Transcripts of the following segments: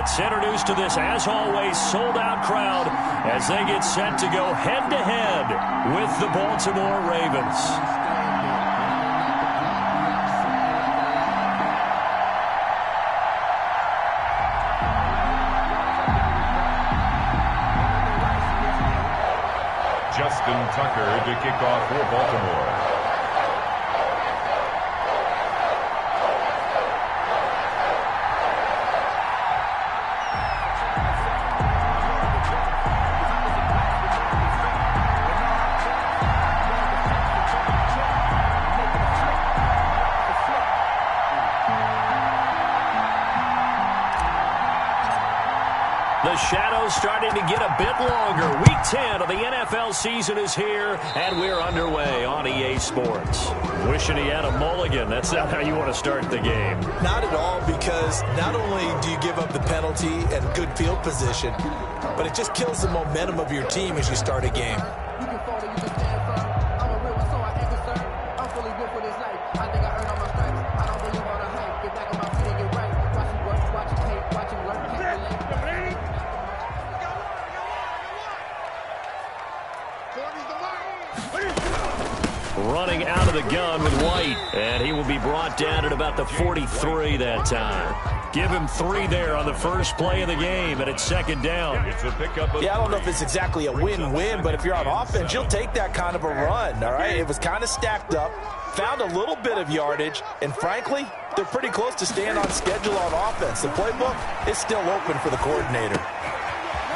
It's introduced to this, as always, sold-out crowd as they get set to go head-to-head with the Baltimore Ravens. Justin Tucker to kick off for Baltimore. The shadow's starting to get a bit longer. Week 10 of the NFL season is here, and we're underway on EA Sports. Wishing he had a mulligan. That's not how you want to start the game. Not at all, because not only do you give up the penalty and good field position, but it just kills the momentum of your team as you start a game. Running out of the gun with White, and he will be brought down at about the 43 that time. Give him 3 there on the first play of the game, and it's second down. It's a pickup. Yeah, I don't know if it's exactly a win-win, but if you're on offense, you'll take that kind of a run, all right? It was kind of stacked up, found a little bit of yardage, and frankly, they're pretty close to staying on schedule on offense. The playbook is still open for the coordinator.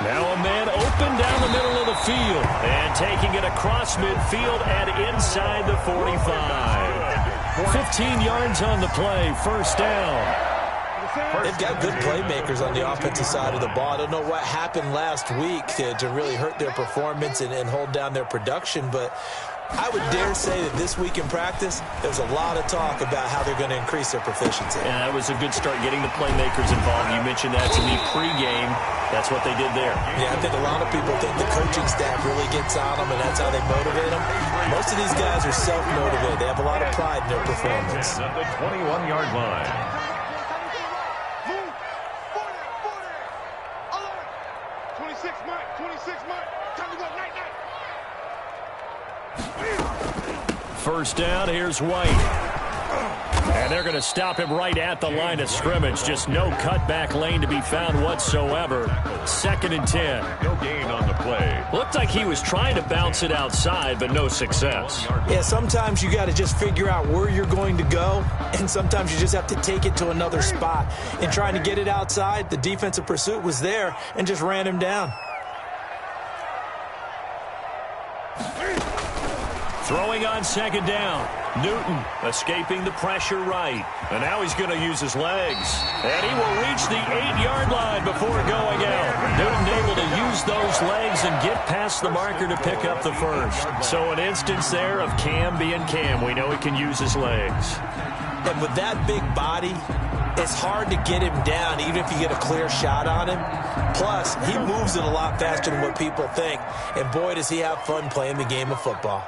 Now a man open down the middle of the field, and taking it across midfield and inside the 45. 15 yards on the play, first down. They've got good playmakers on the offensive side of the ball. I don't know what happened last week to really hurt their performance and hold down their production, but I would dare say that this week in practice, there's a lot of talk about how they're going to increase their proficiency. And that was a good start getting the playmakers involved. You mentioned that to me pregame. That's what they did there. Yeah, I think a lot of people think the coaching staff really gets on them, and that's how they motivate them. Most of these guys are self-motivated. They have a lot of pride in their performance. At the 21-yard line. 26 Mike. Time to go night-night. First down, here's White. And they're going to stop him right at the line of scrimmage. Just no cutback lane to be found whatsoever. Second and 10. No gain on the play. Looked like he was trying to bounce it outside, but no success. Yeah, sometimes you got to just figure out where you're going to go, and sometimes you just have to take it to another spot. In trying to get it outside, the defensive pursuit was there and just ran him down. Throwing on second down. Newton escaping the pressure right. And now he's going to use his legs. And he will reach the 8-yard line before going out. Newton able to use those legs and get past the marker to pick up the first. So an instance there of Cam being Cam. We know he can use his legs. And with that big body, it's hard to get him down even if you get a clear shot on him. Plus, he moves it a lot faster than what people think. And boy, does he have fun playing the game of football.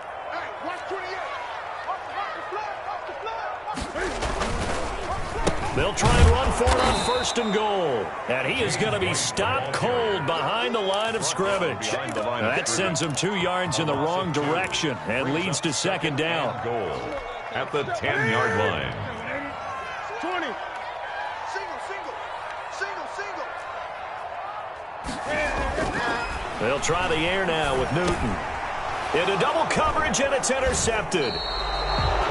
They'll try and run for it on first and goal. And he is going to be stopped cold behind the line of scrimmage. That sends him 2 yards in the wrong direction and leads to second down. Goal at the 10-yard line. 20. Single. They'll try the air now with Newton. Into double coverage, and it's intercepted.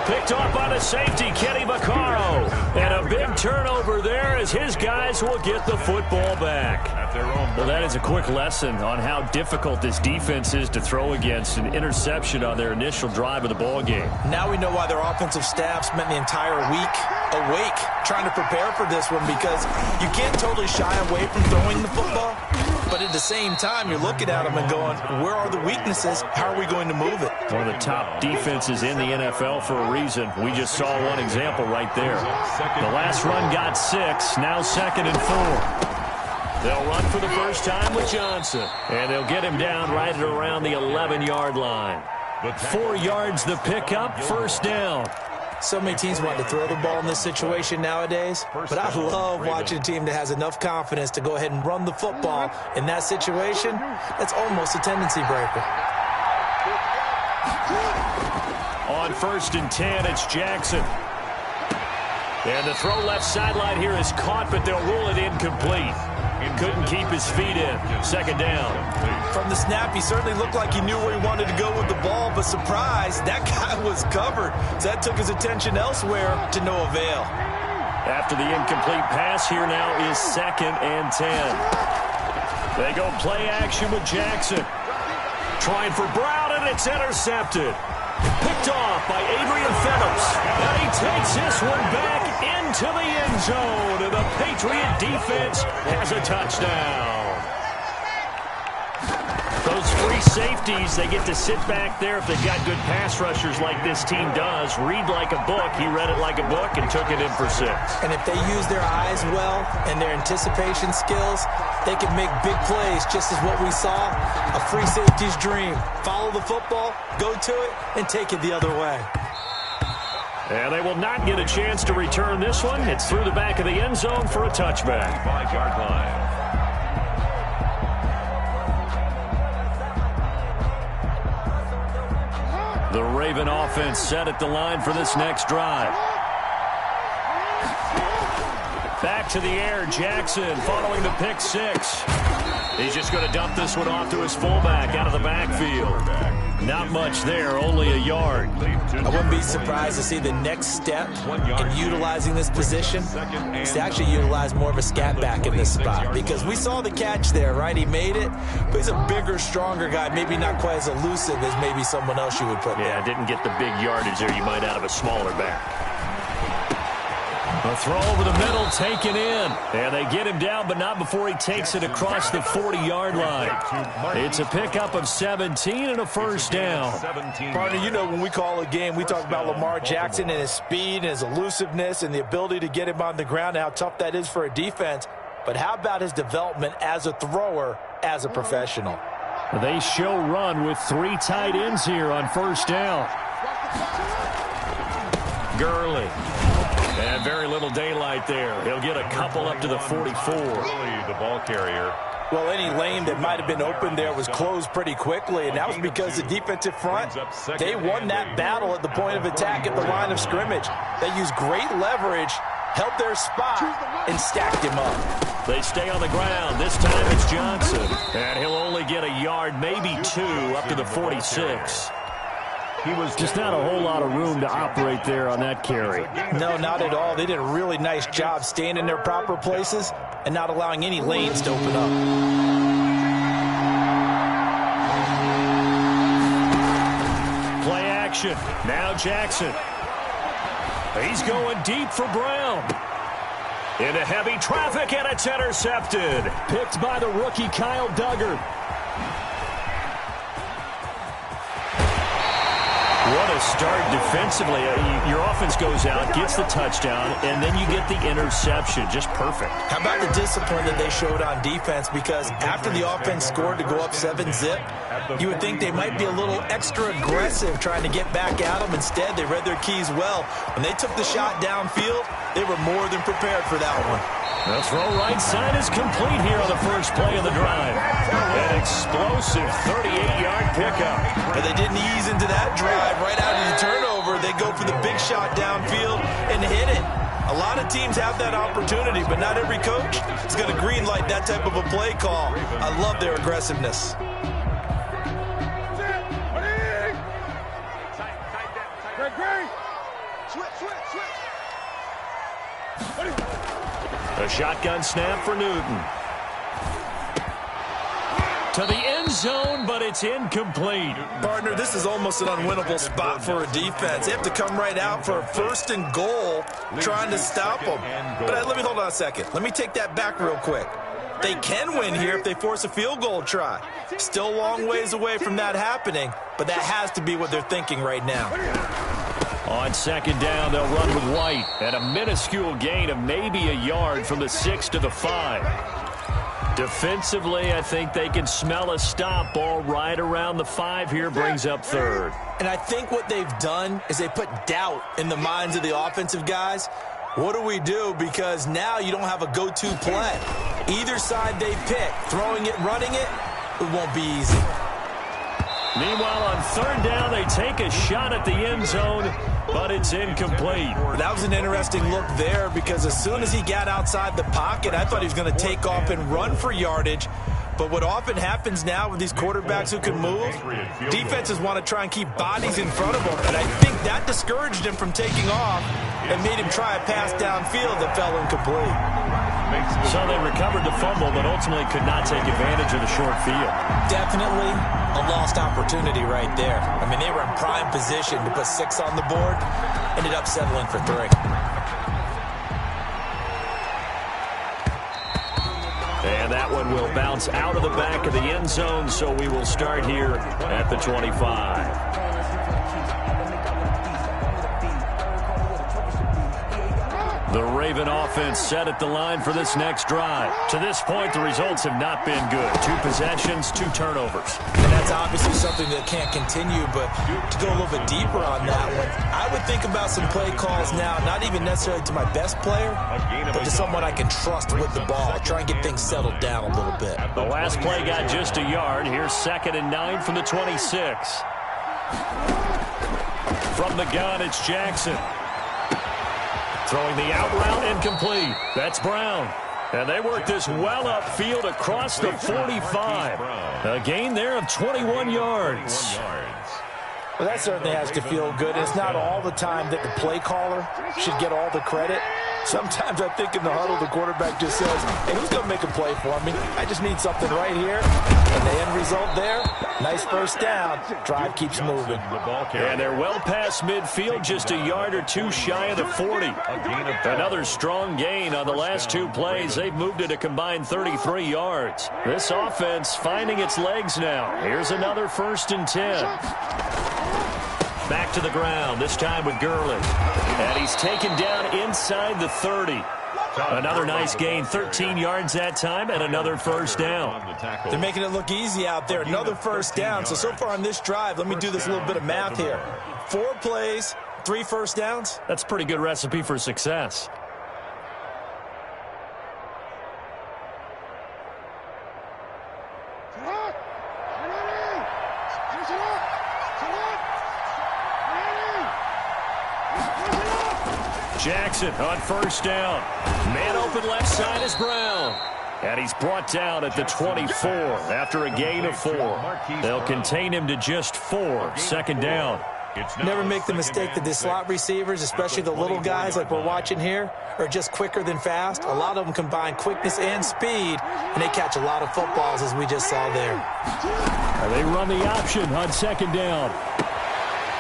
Picked off by the safety, Kenny Vaccaro. And a big turnover there as his guys will get the football back. Well, that is a quick lesson on how difficult this defense is to throw against. An interception on their initial drive of the ball game. Now we know why their offensive staff spent the entire week awake trying to prepare for this one, because you can't totally shy away from throwing the football. But at the same time, you're looking at them and going, where are the weaknesses? How are we going to move it? One of the top defenses in the NFL for a reason. We just saw one example right there. The last run got 6, now second and 4. They'll run for the first time with Johnson, and they'll get him down right at around the 11-yard line. 4 yards the pickup, first down. So many teams want to throw the ball in this situation nowadays, but I love watching a team that has enough confidence to go ahead and run the football in that situation. That's almost a tendency breaker. On 1st and 10, it's Jackson. And the throw left sideline here is caught, but they'll rule it incomplete. Couldn't keep his feet in. 2nd down. From the snap, he certainly looked like he knew where he wanted to go with the ball, but surprise, that guy was covered. So that took his attention elsewhere to no avail. After the incomplete pass, here now is 2nd and 10. They go play action with Jackson. Trying for Brown, and it's intercepted. Picked off by Adrian Phillips. And he takes this one back into the end zone. And the Patriot defense has a touchdown. Those free safeties, they get to sit back there if they've got good pass rushers like this team does. Read like a book. He read it like a book and took it in for 6. And if they use their eyes well and their anticipation skills, they can make big plays, just as what we saw, a free safety's dream. Follow the football, go to it, and take it the other way. And they will not get a chance to return this one. It's through the back of the end zone for a touchback. 5-yard line. The Raven offense set at the line for this next drive. Back to the air, Jackson following the pick 6. He's just going to dump this one off to his fullback out of the backfield. Not much there, only a yard. I wouldn't be surprised to see the next step in utilizing this position is to actually utilize more of a scat back in this spot, because we saw the catch there, right? He made it, but he's a bigger, stronger guy, maybe not quite as elusive as maybe someone else you would put there. Yeah, didn't get the big yardage there you might out of a smaller back. A throw over the middle, taken in. And they get him down, but not before he takes it across the 40-yard line. It's a pickup of 17 and a 1st down. Partner, you know when we call a game, we talk about Lamar Jackson and his speed and his elusiveness and the ability to get him on the ground and how tough that is for a defense. But how about his development as a thrower, as a professional? They show run with 3 tight ends here on 1st down. Gurley. And very little daylight there. He'll get a couple up to the 44. The ball carrier. Well, any lane that might have been open there was closed pretty quickly, and that was because the defensive front, they won that battle at the point of attack at the line of scrimmage. They used great leverage, held their spot, and stacked him up. They stay on the ground. This time it's Johnson. And he'll only get a yard, maybe 2, up to the 46. He was just not a whole lot of room to operate there on that carry. No, not at all. They did a really nice job staying in their proper places and not allowing any lanes to open up. Play action. Now Jackson. He's going deep for Brown. Into heavy traffic, and it's intercepted. Picked by the rookie Kyle Duggar. What a start defensively. Your offense goes out, gets the touchdown, and then you get the interception. Just perfect. How about the discipline that they showed on defense? Because after the offense scored to go up 7-zip, you would think they might be a little extra aggressive trying to get back at them. Instead, they read their keys well. When they took the shot downfield, they were more than prepared for that one. The throw right side is complete here on the first play of the drive. An explosive 38-yard pickup. But they didn't ease into that drive. Right out of the turnover, they go for the big shot downfield and hit it. A lot of teams have that opportunity, but not every coach is going to green light that type of a play call. I love their aggressiveness. A shotgun snap for Newton. To the end zone, but it's incomplete. Partner, this is almost an unwinnable spot for a defense. They have to come right out for a 1st and goal, trying to stop them. But let me hold on a second. Let me take that back real quick. They can win here if they force a field goal try. Still a long ways away from that happening, but that has to be what they're thinking right now. On 2nd down, they'll run with White. And a minuscule gain of maybe a yard from the 6 to the 5. Defensively, I think they can smell a stop. Ball right around the 5 here, brings up third. And I think what they've done is they put doubt in the minds of the offensive guys. What do we do? Because now you don't have a go-to play. Either side they pick, throwing it, running it, it won't be easy. Meanwhile, on third down, they take a shot at the end zone, but it's incomplete. That was an interesting look there because as soon as he got outside the pocket, I thought he was going to take off and run for yardage. But what often happens now with these quarterbacks who can move, defenses want to try and keep bodies in front of them. And I think that discouraged him from taking off and made him try a pass downfield that fell incomplete. So they recovered the fumble, but ultimately could not take advantage of the short field. Definitely a lost opportunity right there. I mean, they were in prime position to put 6 on the board, ended up settling for 3. And that one will bounce out of the back of the end zone, so we will start here at the 25. The Raven offense set at the line for this next drive. To this point, the results have not been good. 2 possessions, 2 turnovers. And that's obviously something that can't continue, but to go a little bit deeper on that one, I would think about some play calls now, not even necessarily to my best player, but to someone I can trust with the ball. Try and get things settled down a little bit. The last play got just a yard. Here's 2nd and 9 from the 26. From the gun, it's Jackson. Throwing the out route, incomplete. That's Brown. And they work this well upfield across the 45. A gain there of 21 yards. Well, that certainly has to feel good. It's not all the time that the play caller should get all the credit. Sometimes I think in the huddle, the quarterback just says, hey, who's going to make a play for me? I just need something right here. And the end result there, nice first down. Drive keeps moving. And they're well past midfield, just a yard or 2 shy of the 40. Another strong gain on the last 2 plays. They've moved it a combined 33 yards. This offense finding its legs now. Here's another 1st and 10. Back to the ground, this time with Gurley. And he's taken down inside the 30. Another nice gain, 13 yards that time, and another first down. They're making it look easy out there. Another first down. So far on this drive, let me do this little bit of math here. 4 plays, 3 first downs. That's a pretty good recipe for success. Jackson on first down. Man open left side is Brown. And he's brought down at the 24 after a gain of 4. They'll contain him to just 4. 2nd down. Never make the mistake that the slot receivers, especially the little guys like we're watching here, are just quicker than fast. A lot of them combine quickness and speed, and they catch a lot of footballs as we just saw there. And they run the option on 2nd down.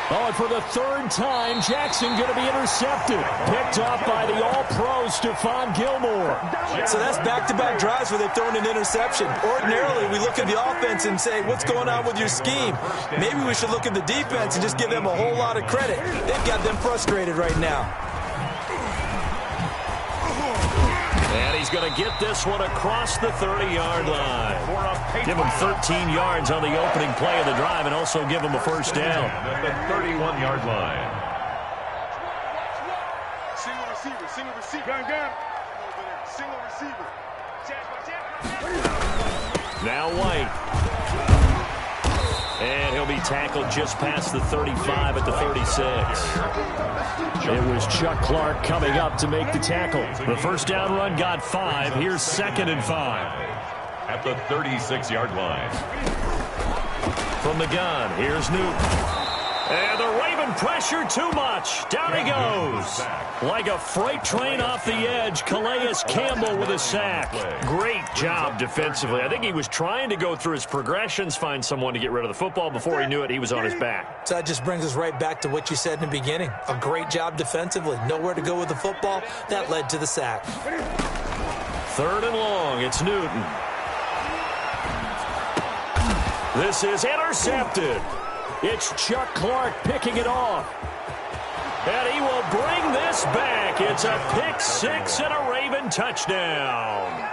Oh, and for the 3rd time, Jackson going to be intercepted. Picked off by the all-pro Stephon Gilmore. So that's back-to-back drives where they've thrown an interception. Ordinarily, we look at the offense and say, what's going on with your scheme? Maybe we should look at the defense and just give them a whole lot of credit. They've got them frustrated right now. And he's going to get this one across the 30-yard line. Give him 13 yards on the opening play of the drive and also give him a first down. At the 31-yard line. Single receiver, single receiver. Gun. Single receiver. Now White. And he'll be tackled just past the 35 at the 36. It was Chuck Clark coming up to make the tackle. The first down run got 5. Here's 2nd and 5. At the 36-yard line. From the gun, here's Newton. And the Raven pressure too much. Down he goes. Like a freight train off the edge, Calais Campbell with a sack. Great job defensively. I think he was trying to go through his progressions, find someone to get rid of the football. Before he knew it, he was on his back. So that just brings us right back to what you said in the beginning. A great job defensively. Nowhere to go with the football. That led to the sack. 3rd and long. It's Newton. This is intercepted. It's Chuck Clark picking it off. And he will bring this back. It's a pick 6 and a Raven touchdown.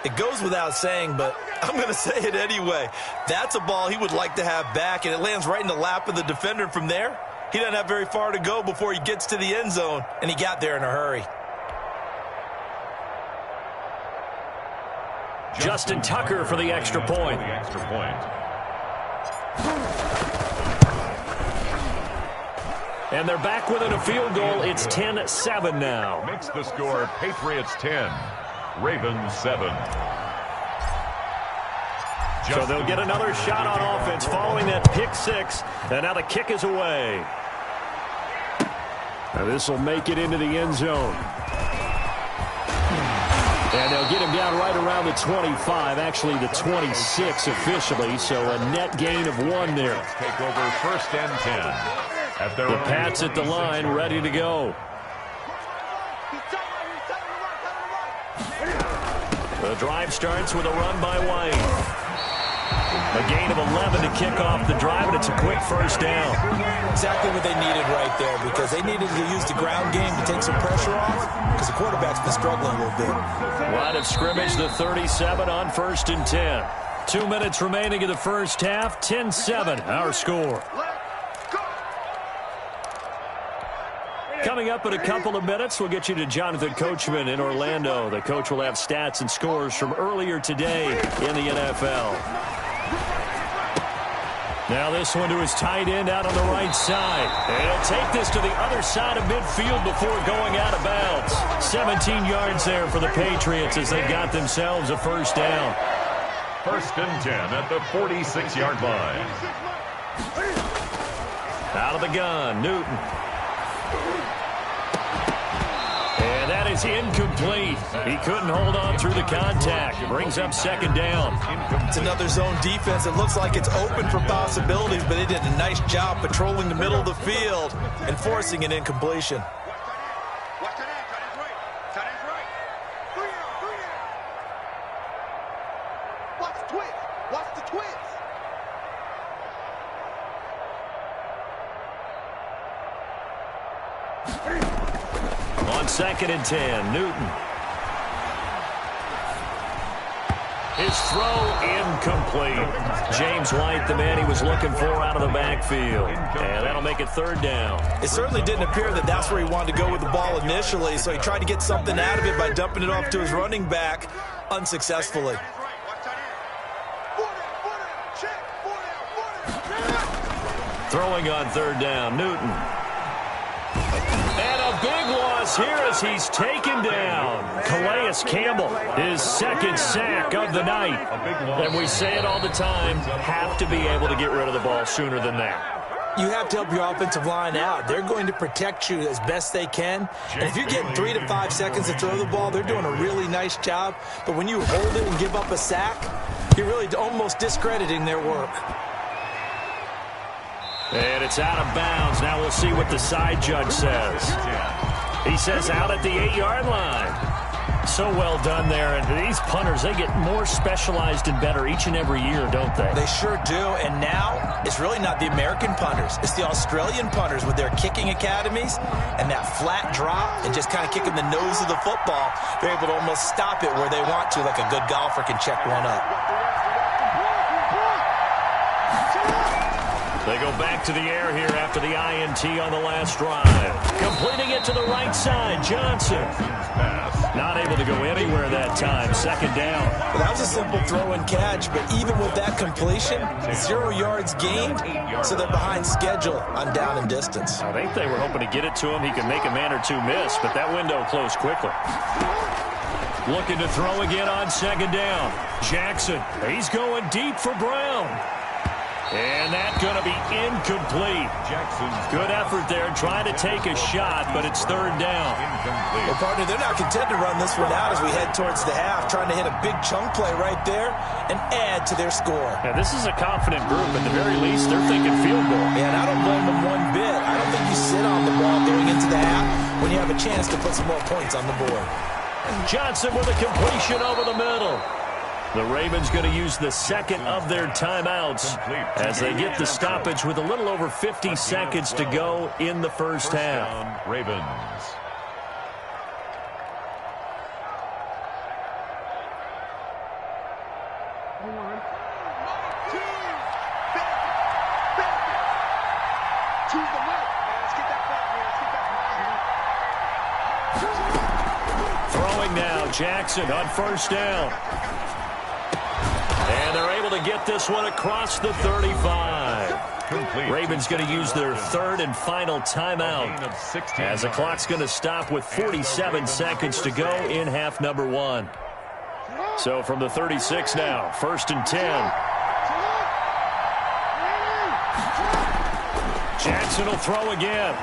It goes without saying, but I'm going to say it anyway. That's a ball he would like to have back, and it lands right in the lap of the defender from there. He doesn't have very far to go before he gets to the end zone, and he got there in a hurry. Justin Tucker for the extra point. And they're back within a field goal. It's 10-7 now. Makes the score Patriots 10, Ravens 7. So they'll get another shot on offense following that pick six. And now the kick is away. Now this will make it into the end zone. And they'll get him down right around the 25, actually the 26 officially, so a net gain of 1 there. Take over first and 10. The Pats at the line, ready to go. The drive starts with a run by White. A gain of 11 to kick off the drive, and it's a quick first down. Exactly what they needed right there, because they needed to use the ground game to take some pressure off, because the quarterback's been struggling a little bit. Line of scrimmage, the 37 on first and 10. 2 minutes remaining in the first half, 10-7, our score. Coming up in a couple of minutes, we'll get you to Jonathan Coachman in Orlando. The coach will have stats and scores from earlier today in the NFL. Now this one to his tight end out on the right side. And he'll take this to the other side of midfield before going out of bounds. 17 yards there for the Patriots as they got themselves a first down. First and 10 at the 46-yard line. Out of the gun, Newton. And that is incomplete. He couldn't hold on through the contact. It brings up second down. It's another zone defense. It looks like it's open for possibilities, but they did a nice job patrolling the middle of the field and forcing an incompletion. Watch the twist. On second and 10, Newton. His throw incomplete. James White, the man he was looking for out of the backfield. And that'll make it third down. It certainly didn't appear that that's where he wanted to go with the ball initially, so he tried to get something out of it by dumping it off to his running back unsuccessfully. Throwing on third down, Newton. And a big loss here as he's taken down. Calais Campbell, his second sack of the night. And we say it all the time, have to be able to get rid of the ball sooner than that. You have to help your offensive line out. They're going to protect you as best they can. And if you're getting 3 to 5 seconds to throw the ball, they're doing a really nice job. But when you hold it and give up a sack, you're really almost discrediting their work. And it's out of bounds. Now we'll see what the side judge says. He says out at the 8-yard line. So well done there. And these punters, they get more specialized and better each and every year, don't they? They sure do. And now it's really not the American punters. It's the Australian punters with their kicking academies and that flat drop and just kind of kicking the nose of the football. They're able to almost stop it where they want to, like a good golfer can check one up. They go back to the air here after the INT on the last drive. Completing it to the right side, Johnson. Not able to go anywhere that time. Second down. Well, that was a simple throw and catch, but even with that completion, 0 yards gained, so they're behind schedule on down and distance. I think they were hoping to get it to him. He could make a man or two miss, but that window closed quickly. Looking to throw again on second down. Jackson, he's going deep for Brown. And that's going to be incomplete. Good effort there, trying to take a shot, but it's third down. Well, partner, they're not content to run this one out as we head towards the half, trying to hit a big chunk play right there and add to their score. Now, this is a confident group. At the very least, they're thinking field goal. Yeah, and I don't blame them one bit. I don't think you sit on the ball going into the half when you have a chance to put some more points on the board. Johnson with a completion over the middle. The Ravens going to use the second of their timeouts as they get the stoppage with a little over 50 seconds to go in the first half. Ravens. Throwing now, Jackson on first down. And they're able to get this one across the 35. Complete. Ravens going to use their third and final timeout as the clock's going to stop with 47 seconds to go in half number 1. So from the 36 now, 1st and 10. Jackson will throw again.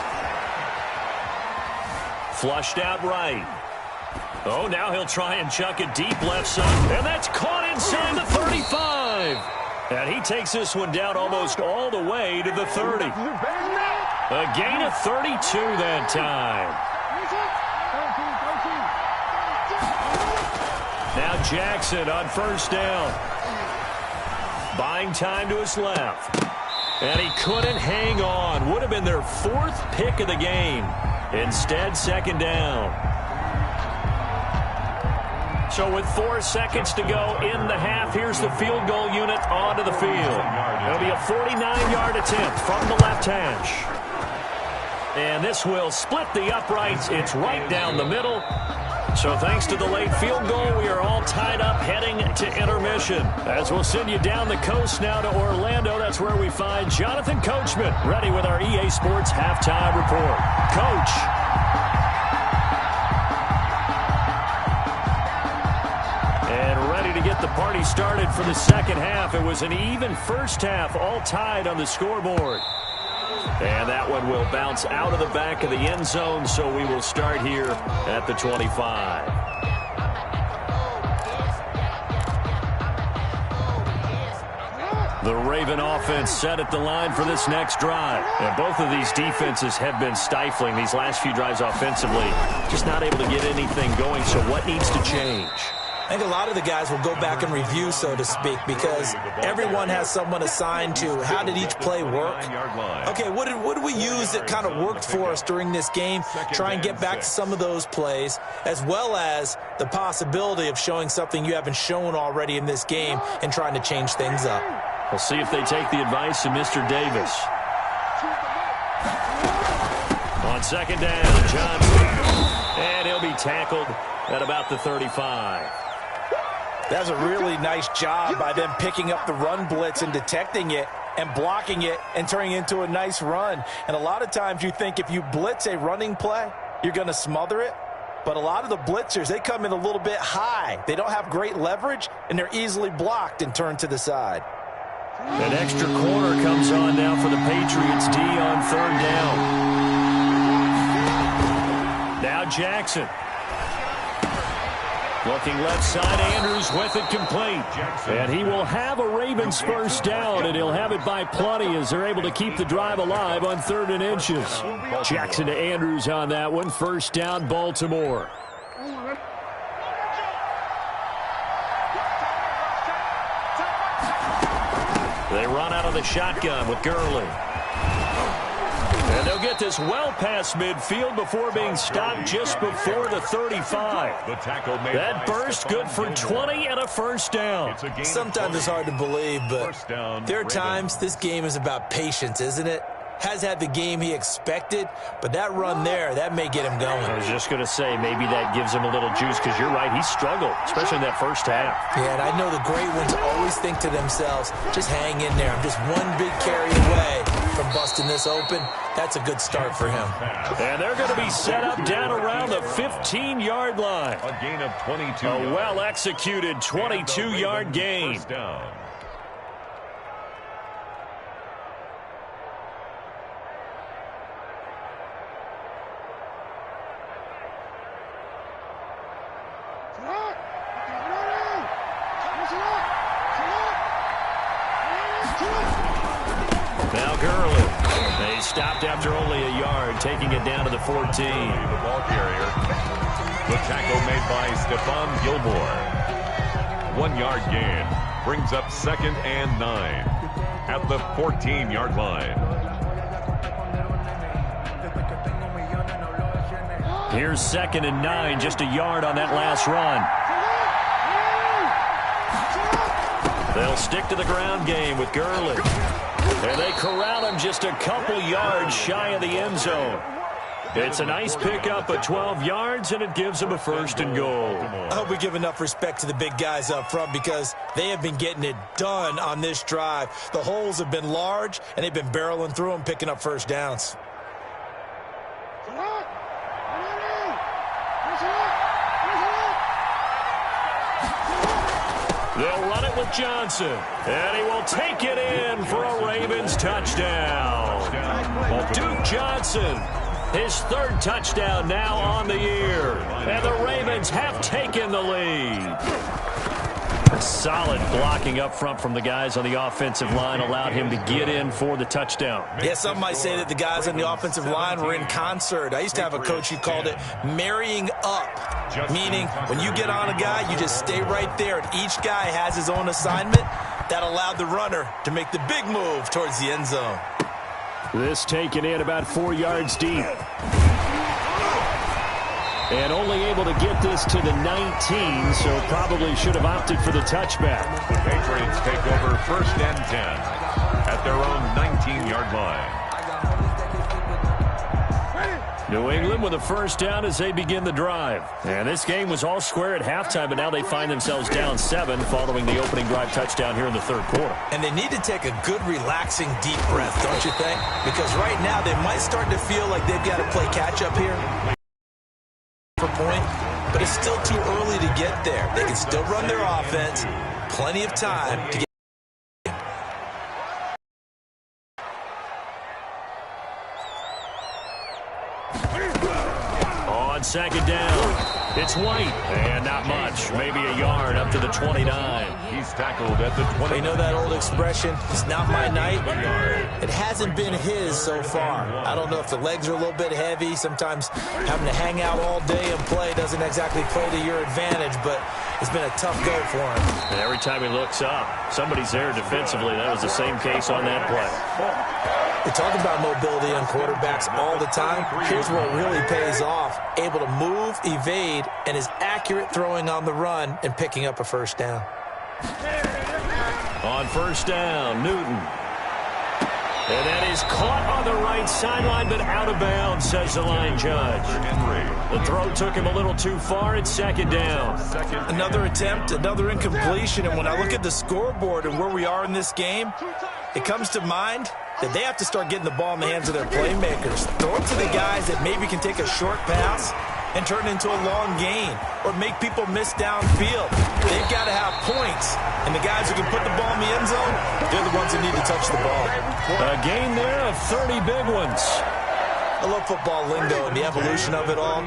Flushed out right. Oh, now he'll try and chuck it deep left side. And that's caught inside the 35. And he takes this one down almost all the way to the 30. A gain of 32 that time. Now Jackson on first down. Buying time to his left. And he couldn't hang on. Would have been their 4th pick of the game. Instead, 2nd down. So with 4 seconds to go in the half, here's the field goal unit onto the field. It'll be a 49-yard attempt from the left hash. And this will split the uprights. It's right down the middle. So thanks to the late field goal, we are all tied up heading to intermission. As we'll send you down the coast now to Orlando, that's where we find Jonathan Coachman ready with our EA Sports halftime report. Coach. To get the party started for the second half. It was an even first half, all tied on the scoreboard. And that one will bounce out of the back of the end zone, so we will start here at the 25. The Raven offense set at the line for this next drive. And both of these defenses have been stifling these last few drives offensively. Just not able to get anything going, so what needs to change? I think a lot of the guys will go back and review, so to speak, because everyone has someone assigned to how did each play work. Okay, what did we use that kind of worked for us during this game? Try and get back to some of those plays, as well as the possibility of showing something you haven't shown already in this game and trying to change things up. We'll see if they take the advice of Mr. Davis. On 2nd down, Johnson. And he'll be tackled at about the 35. That's a really nice job by them picking up the run blitz and detecting it and blocking it and turning it into a nice run. And a lot of times you think if you blitz a running play, you're going to smother it. But a lot of the blitzers, they come in a little bit high. They don't have great leverage, and they're easily blocked and turned to the side. An extra corner comes on now for the Patriots D on 3rd down. Now Jackson. Looking left side, Andrews with it complete. And he will have a Ravens first down, and he'll have it by plenty as they're able to keep the drive alive on 3rd and inches. Jackson to Andrews on that one. First down, Baltimore. They run out of the shotgun with Gurley. And they'll get this well past midfield before being stopped just before the 35. That burst good for 20 and a first down. Sometimes it's hard to believe, but there are times this game is about patience, isn't it? Has had the game he expected, but that run there, that may get him going. I was just going to say, maybe that gives him a little juice, because you're right, he struggled, especially in that first half. Yeah, and I know the great ones always think to themselves, just hang in there. I'm just one big carry away from busting this open. That's a good start for him. And they're going to be set up down around the 15-yard line. A gain of 22. A well-executed 22-yard gain. Now Gurley. They stopped after only a yard, taking it down to the 14. The ball carrier. The tackle made by Stephon Gilmore. 1-yard gain. Brings up 2nd and 9 at the 14-yard line. Here's 2nd and 9, just a yard on that last run. They'll stick to the ground game with Gurley. And they corral him just a couple yards shy of the end zone. It's a nice pickup of 12 yards, and it gives them a 1st and goal. I hope we give enough respect to the big guys up front because they have been getting it done on this drive. The holes have been large, and they've been barreling through them, picking up first downs. They'll run it with Johnson, and he will take it in for a Ravens touchdown. Duke Johnson, his 3rd touchdown now on the year, and the Ravens have taken the lead. Solid blocking up front from the guys on the offensive line allowed him to get in for the touchdown. Yeah, some might say that the guys on the offensive line were in concert. I used to have a coach who called it marrying up, meaning when you get on a guy, you just stay right there, and each guy has his own assignment. That allowed the runner to make the big move towards the end zone. This taken in about 4 yards deep. And only able to get this to the 19, so probably should have opted for the touchback. The Patriots take over 1st and 10 at their own 19-yard line. New England with a 1st down as they begin the drive. And this game was all square at halftime, but now they find themselves down 7 following the opening drive touchdown here in the 3rd quarter. And they need to take a good, relaxing, deep breath, don't you think? Because right now they might start to feel like they've got to play catch-up here. Point, but it's still too early to get there. They can still run their offense. Plenty of time to get. On 2nd down, it's White, and not much, maybe a yard up to the 29. He's tackled at the 20. You know that old expression, it's not my night? It hasn't been his so far. I don't know if the legs are a little bit heavy. Sometimes having to hang out all day and play doesn't exactly play to your advantage, but it's been a tough go for him. And every time he looks up, somebody's there defensively. That was the same case on that play. They talk about mobility on quarterbacks all the time. Here's where it really pays off. Able to move, evade, and is accurate throwing on the run and picking up a 1st down. On 1st down, Newton. And that is caught on the right sideline, but out of bounds, says the line judge. The throw took him a little too far. It's 2nd down. Another attempt, another incompletion. And when I look at the scoreboard and where we are in this game, it comes to mind that they have to start getting the ball in the hands of their playmakers. Throw it to the guys that maybe can take a short pass and turn it into a long gain or make people miss downfield. They've got to have points. And the guys who can put the ball in the end zone, they're the ones that need to touch the ball. A gain there of 30 big ones. I love football lingo and the evolution of it all.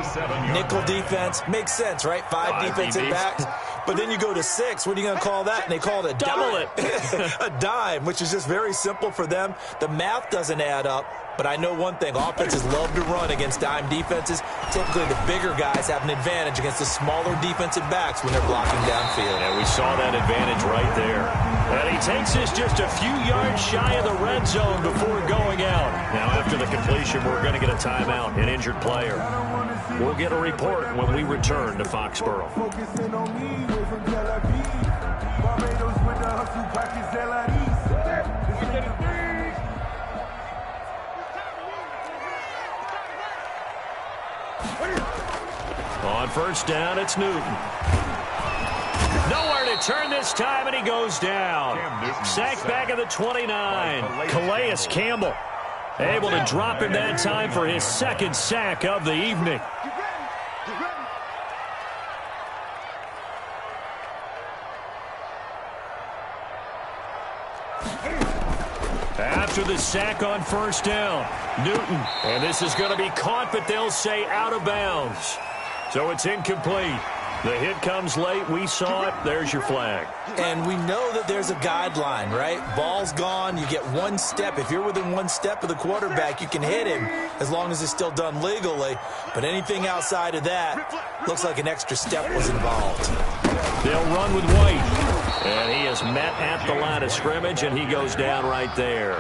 Nickel defense makes sense, right? 5 defensive backs. But then you go to 6. What are you going to call that? And they call it a dime. A dime, which is just very simple for them. The math doesn't add up. But I know one thing. Offenses love to run against dime defenses. Typically, the bigger guys have an advantage against the smaller defensive backs when they're blocking downfield. And we saw that advantage right there. And he takes us just a few yards shy of the red zone before going out. Now, after the completion, we're going to get a timeout, an injured player. We'll get a report when we return to Foxborough. On 1st down, it's Newton. Nowhere to turn this time, and he goes down. Sacked back at the 29. Calais Campbell able to drop him that time for his 2nd sack of the evening. After the sack on 1st down, Newton. And this is going to be caught, but they'll say out of bounds. So it's incomplete. The hit comes late. We saw it. There's your flag. And we know that there's a guideline, right? Ball's gone. You get 1 step. If you're within 1 step of the quarterback, you can hit him as long as it's still done legally. But anything outside of that, looks like an extra step was involved. They'll run with White. And he is met at the line of scrimmage, and he goes down right there.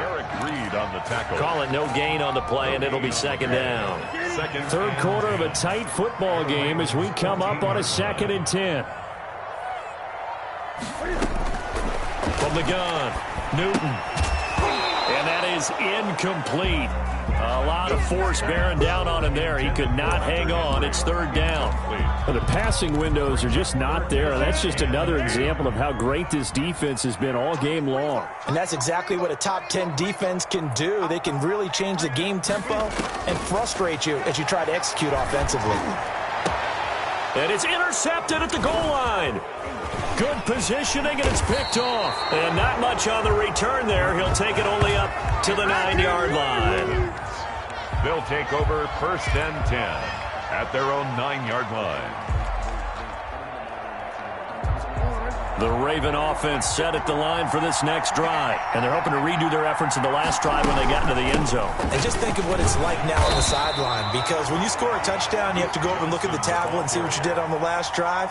On the tackle. Call it no gain on the play, and it'll be 2nd down. 3rd quarter of a tight football game as we come up on a 2nd and 10. From the gun, Newton. And that is incomplete. A lot of force bearing down on him there. He could not hang on. It's third down. Well, the passing windows are just not there. That's just another example of how great this defense has been all game long. And that's exactly what a top 10 defense can do. They can really change the game tempo and frustrate you as you try to execute offensively. And it's intercepted at the goal line. Good positioning, and it's picked off. And not much on the return there. He'll take it only up to the 9-yard line. They'll take over first and 10 at their own 9-yard line. The Raven offense set at the line for this next drive. And they're hoping to redo their efforts in the last drive when they got into the end zone. And just think of what it's like now on the sideline, because when you score a touchdown, you have to go over and look at the tablet and see what you did on the last drive.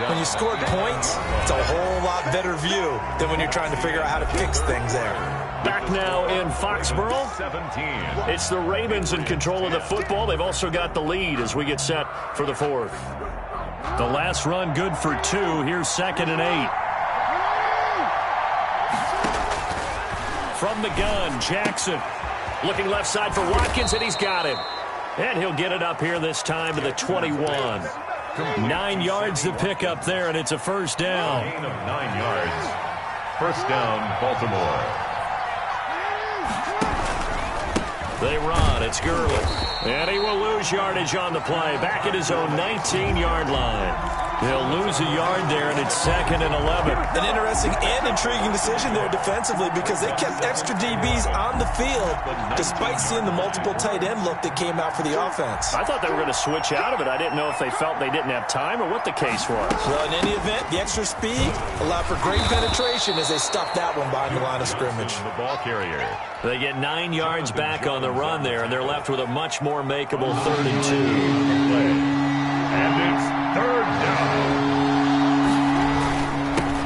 When you scored points, it's a whole lot better view than when you're trying to figure out how to fix things there. Back now in Foxborough. 17. It's the Ravens in control of the football. They've also got the lead as we get set for the fourth. The last run good for 2. Here's 2nd and 8. From the gun, Jackson. Looking left side for Watkins, and he's got him. And he'll get it up here this time to the 21. 9 yards to pick up there, and it's a first down. Gain of 9 yards. First down, Baltimore. They run. It's Gurley. And he will lose yardage on the play. Back at his own 19-yard line. They'll lose a yard there, and it's 2nd and 11. An interesting and intriguing decision there defensively, because they kept extra DBs on the field despite seeing the multiple tight end look that came out for the offense. I thought they were going to switch out of it. I didn't know if they felt they didn't have time or what the case was. Well, in any event, the extra speed allowed for great penetration as they stuffed that one behind the line of scrimmage. The ball carrier. They get 9 yards back on the run there, and they're left with a much more makeable 3rd and 2. And it's 3rd down.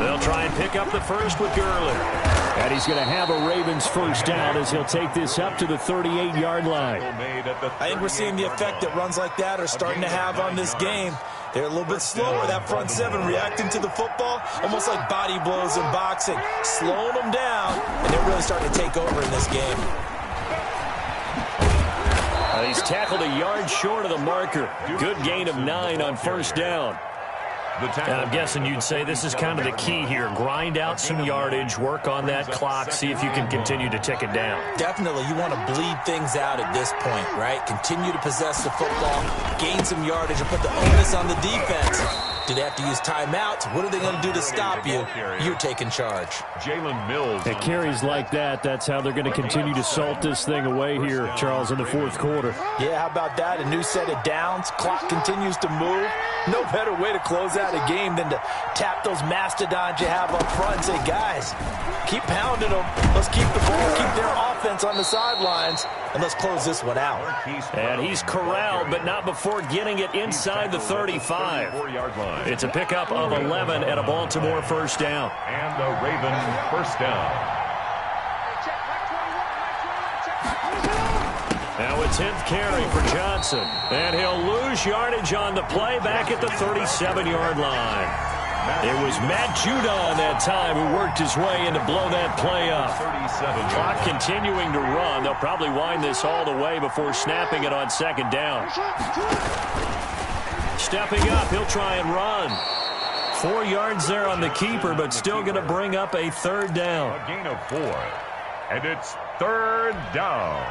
They'll try and pick up the first with Gurley. And he's going to have a Ravens first down as he'll take this up to the 38-yard line. I think we're seeing the effect that runs like that are starting to have on this game. They're a little bit slower, that front seven, reacting to the football, almost like body blows in boxing, slowing them down, and they're really starting to take over in this game. He's tackled a yard short of the marker. Good gain of 9 on first down. And I'm guessing you'd say this is kind of the key here. Grind out some yardage, work on that clock, see if you can continue to tick it down. Definitely, you want to bleed things out at this point, right? Continue to possess the football, gain some yardage, and put the onus on the defense. Do they have to use timeouts? What are they going to do to stop you? You're taking charge. Jalen Mills. At carries like that, that's how they're going to continue to salt this thing away here, Charles, in the fourth quarter. Yeah, how about that? A new set of downs. Clock continues to move. No better way to close out a game than to tap those mastodons you have up front and say, guys, keep pounding them. Let's keep the ball, keep their offense on the sidelines, and let's close this one out. And he's corralled, but not before getting it inside the 35. It's a pickup of 11 and a Baltimore first down. And a Raven first down. Now a 10th carry for Johnson. And he'll lose yardage on the play back at the 37-yard line. It was Matt Judon that time who worked his way in to blow that play up. Clock continuing to run. They'll probably wind this all the way before snapping it on second down. Stepping up, he'll try and run. 4 yards there on the keeper, but still going to bring up a third down. A gain of 4. And it's 3rd down.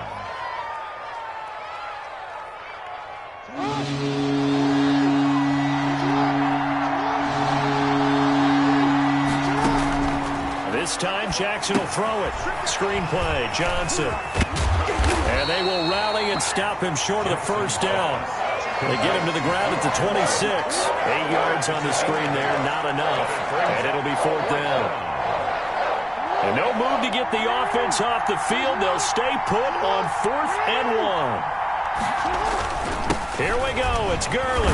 This time, Jackson will throw it. Screenplay, Johnson. And they will rally and stop him short of the first down. They get him to the ground at the 26. 8 yards on the screen there, not enough. And it'll be 4th down. And no move to get the offense off the field. They'll stay put on 4th and 1. Here we go. It's Gurley.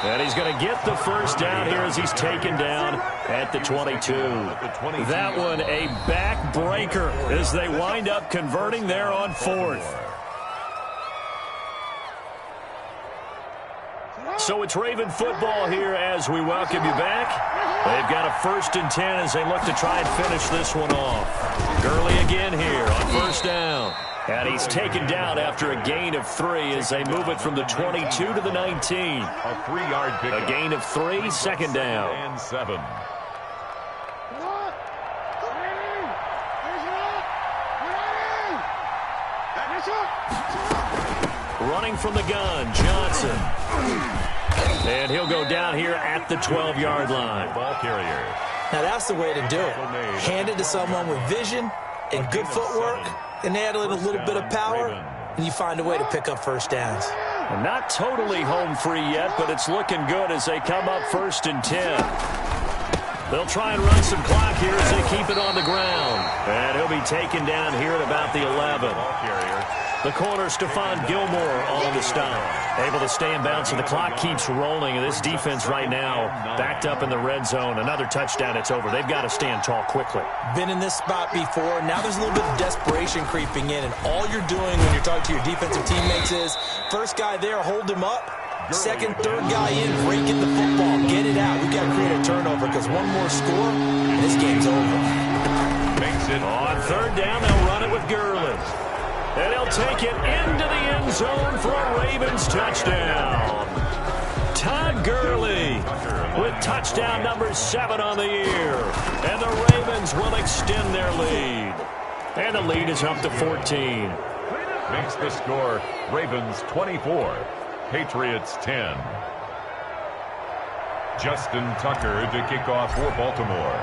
And he's going to get the first down here as he's taken down at the 22. That one a backbreaker as they wind up converting there on 4th. So it's Raven football here as we welcome you back. They've got a 1st and 10 as they look to try and finish this one off. Gurley again here on 1st down. And he's taken down after a gain of 3 as they move it from the 22 to the 19. A 3-yard pickup. A gain of 3, 2nd down. And 7. Running from the gun, Johnson. And he'll go down here at the 12-yard line. Ball carrier. Now that's the way to do it. Hand it to someone with vision and good footwork, and add in a little bit of power, and you find a way to pick up 1st downs. And not totally home free yet, but it's looking good as they come up 1st and 10. They'll try and run some clock here as they keep it on the ground. And he'll be taken down here at about the 11. The corner, Stephon Gilmore on the stop. Able to stay in bounds, so the clock keeps rolling. And this defense right now backed up in the red zone. Another touchdown, it's over. They've got to stand tall quickly. Been in this spot before. Now there's a little bit of desperation creeping in. And all you're doing when you're talking to your defensive teammates is, first guy there, hold him up. Second, third guy in, break in the football. Get it out. We've got to create a turnover because one more score, and this game's over. Makes it on 3rd down, they'll run it with Gurley. And he'll take it into the end zone for a Ravens touchdown. Todd Gurley with touchdown number 7 on the year. And the Ravens will extend their lead. And the lead is up to 14. makes the score Ravens 24, Patriots 10. Justin Tucker to kick off for Baltimore.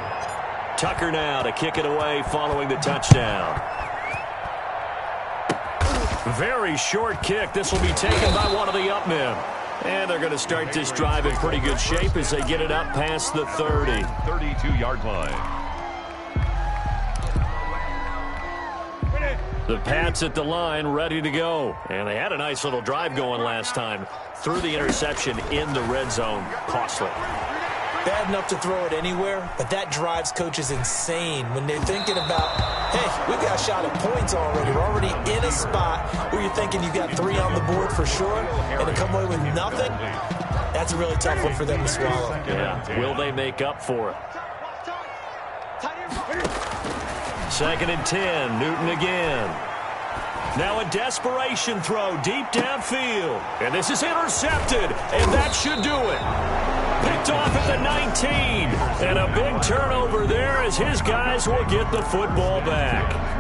Tucker now to kick it away following the touchdown. Very short kick. This will be taken by one of the up men. And they're going to start this drive in pretty good shape as they get it up past the 30. 32-yard line. The Pats at the line, ready to go. And they had a nice little drive going last time. Threw the interception in the red zone. Costly. Bad enough to throw it anywhere, but that drives coaches insane when they're thinking about, hey, we've got a shot at points already. We're already in a spot where you're thinking you've got 3 on the board for sure, and to come away with nothing, that's a really tough one for them to swallow. Yeah. Will they make up for it? 2nd and 10. Newton again. Now a desperation throw deep downfield. And this is intercepted, and that should do it. Picked off at the 19. And a big turnover there as his guys will get the football back.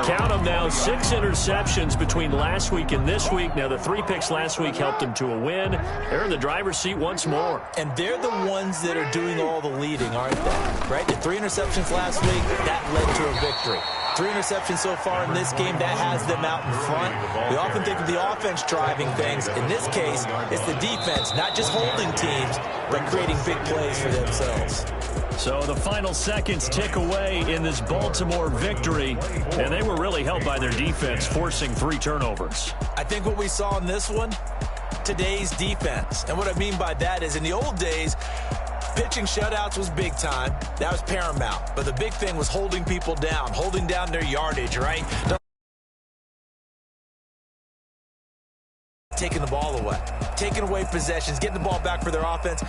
Count them now, 6 interceptions between last week and this week. Now the 3 picks last week helped them to a win. They're in the driver's seat once more. And they're the ones that are doing all the leading, aren't they? Right? The 3 interceptions last week, that led to a victory. 3 interceptions so far in this game, that has them out in front. We often think of the offense driving things. In this case, it's the defense, not just holding teams, but creating big plays for themselves. So the final seconds tick away in this Baltimore victory, and they were really helped by their defense, forcing 3 turnovers. I think what we saw in this one, today's defense. And what I mean by that is in the old days, pitching shutouts was big time. That was paramount. But the big thing was holding people down, holding down their yardage, right? Taking the ball away, taking away possessions, getting the ball back for their offense.